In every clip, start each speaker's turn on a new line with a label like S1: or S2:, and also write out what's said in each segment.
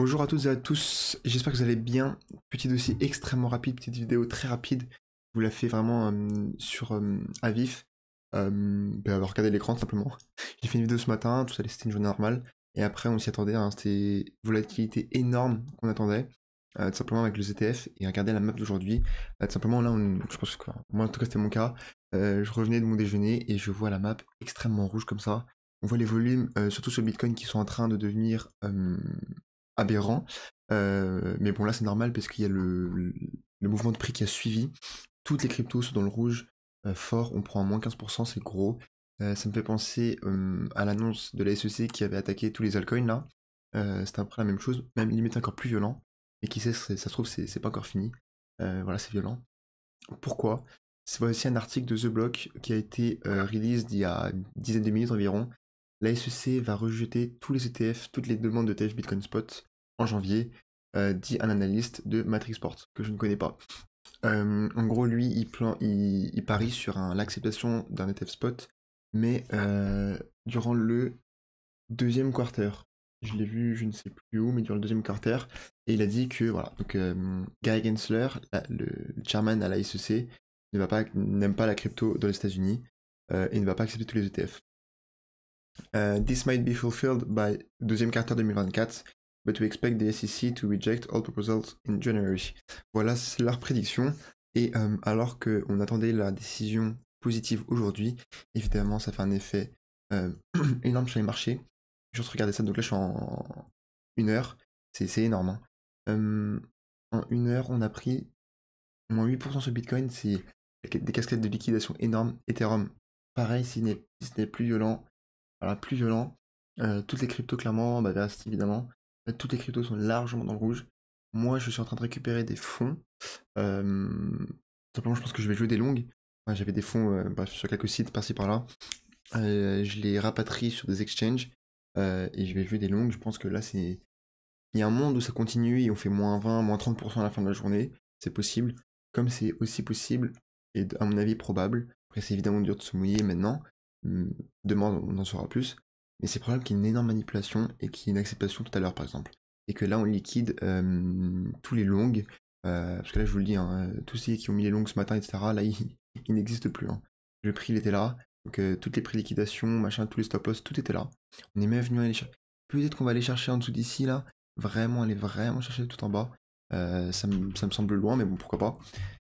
S1: Bonjour à toutes et à tous, j'espère que vous allez bien. Petit dossier extrêmement rapide, petite vidéo très rapide. Je vous la fais vraiment sur à vif. Alors regardez l'écran simplement. J'ai fait une vidéo ce matin, tout ça c'était une journée normale. Et après on s'y attendait, hein, c'était volatilité énorme qu'on attendait. Tout simplement avec le ZTF et regardez la map d'aujourd'hui. Tout simplement là, je pense que moi en tout cas c'était mon cas. Je revenais de mon déjeuner et je vois la map extrêmement rouge comme ça. On voit les volumes, surtout sur le Bitcoin, qui sont en train de devenir aberrants. Mais bon, là, c'est normal parce qu'il y a le mouvement de prix qui a suivi. Toutes les cryptos sont dans le rouge fort. On prend un moins 15%, c'est gros. Ça me fait penser à l'annonce de la SEC qui avait attaqué tous les altcoins là. C'était un peu la même chose, même limite encore plus violent. Et qui sait, ça se trouve, c'est pas encore fini. Voilà, c'est violent. Pourquoi? C'est aussi un article de The Block qui a été released il y a une dizaine de minutes environ. La SEC va rejeter tous les ETF, toutes les demandes de TF Bitcoin Spot en janvier, dit un analyste de Matrix Sport, que je ne connais pas. En gros, lui, il parie sur l'acceptation d'un ETF Spot, mais durant le deuxième quarter. Je l'ai vu, je ne sais plus où, mais durant le deuxième quarter, et il a dit que, voilà, donc Guy Gensler, le chairman à la SEC, n'aime pas la crypto dans les États-Unis et ne va pas accepter tous les ETF. This might be fulfilled by deuxième quarter 2024, but we expect the SEC to reject all proposals in January. Voilà, c'est leur prédiction. Et alors qu'on attendait la décision positive aujourd'hui, évidemment, ça fait un effet énorme sur les marchés. Juste regarder ça, donc là je suis en 1 heure, c'est énorme. Hein. En 1 heure, on a pris moins 8% sur Bitcoin, c'est des cascades de liquidation énormes. Ethereum, pareil, si ce n'est plus violent. Voilà, plus violent. Toutes les cryptos, clairement, bah, Veracity, évidemment. Toutes les cryptos sont largement dans le rouge. Moi, je suis en train de récupérer des fonds. Simplement, je pense que je vais jouer des longues. Enfin, j'avais des fonds bref, sur quelques sites par-ci par-là. Je les rapatrie sur des exchanges. Et je vais jouer des longues. Je pense que là, c'est. Il y a un monde où ça continue et on fait moins 20, moins 30% à la fin de la journée. C'est possible. Comme c'est aussi possible, et à mon avis probable. Après, c'est évidemment dur de se mouiller maintenant. Demain, on en saura plus. Mais c'est probable qu'il y ait une énorme manipulation et qu'il y ait une acceptation tout à l'heure, par exemple. Et que là, on liquide tous les longs. Parce que là, je vous le dis, hein, tous ceux qui ont mis les longs ce matin, etc., là, ils n'existent plus. Hein. Le prix, il était là. Donc, toutes les pré-liquidations, machin, tous les stop-loss, tout était là. On est même venu aller chercher. Peut-être qu'on va aller chercher en dessous d'ici, là. Vraiment, aller vraiment chercher tout en bas. Ça me semble loin, mais bon, pourquoi pas.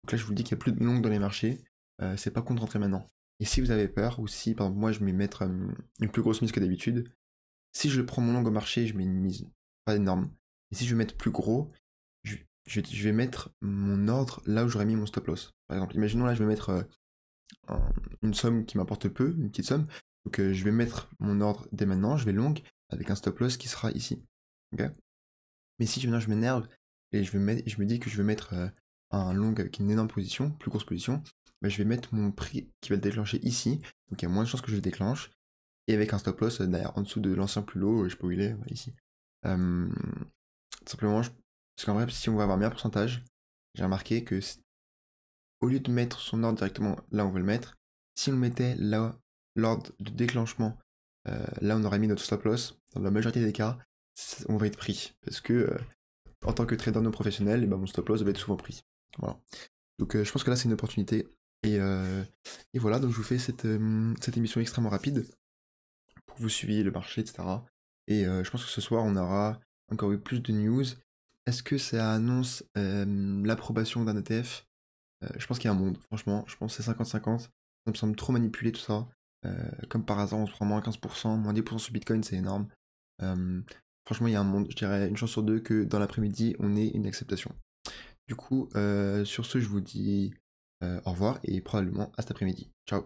S1: Donc là, je vous le dis qu'il n'y a plus de longs dans les marchés. C'est pas con de rentrer maintenant. Et si vous avez peur, ou si par exemple moi je vais mettre une plus grosse mise que d'habitude, si je prends mon long au marché, je mets une mise pas énorme. Et si je veux mettre plus gros, je vais mettre mon ordre là où j'aurais mis mon stop loss. Par exemple, imaginons là je vais mettre une somme qui m'apporte peu, une petite somme. Donc je vais mettre mon ordre dès maintenant, je vais long avec un stop loss qui sera ici. Okay, mais si maintenant je m'énerve et je me dis que je veux mettre un long avec une énorme position, plus grosse position, bah, je vais mettre mon prix qui va le déclencher ici, donc il y a moins de chances que je le déclenche, et avec un stop loss derrière, en dessous de l'ancien plus low, je sais pas où il est, ici. Simplement, parce qu'en vrai, si on va avoir un meilleur pourcentage, j'ai remarqué que au lieu de mettre son ordre directement là où on veut le mettre, si on le mettait là, l'ordre de déclenchement, là on aurait mis notre stop loss, dans la majorité des cas, on va être pris, parce que en tant que trader non professionnel, et ben mon stop loss va être souvent pris. Voilà. Donc je pense que là c'est une opportunité. Et voilà, donc je vous fais cette émission extrêmement rapide pour que vous suiviez le marché, etc. Et je pense que ce soir on aura encore eu plus de news. Est-ce que ça annonce l'approbation d'un ETF? Je pense qu'il y a un monde, franchement, je pense que c'est 50-50. Ça me semble trop manipulé tout ça. Comme par hasard, on se prend moins 15%, moins 10% sur Bitcoin, c'est énorme. Franchement, il y a un monde, je dirais une chance sur deux que dans l'après-midi, on ait une acceptation. Du coup, sur ce, je vous dis au revoir et probablement à cet après-midi. Ciao.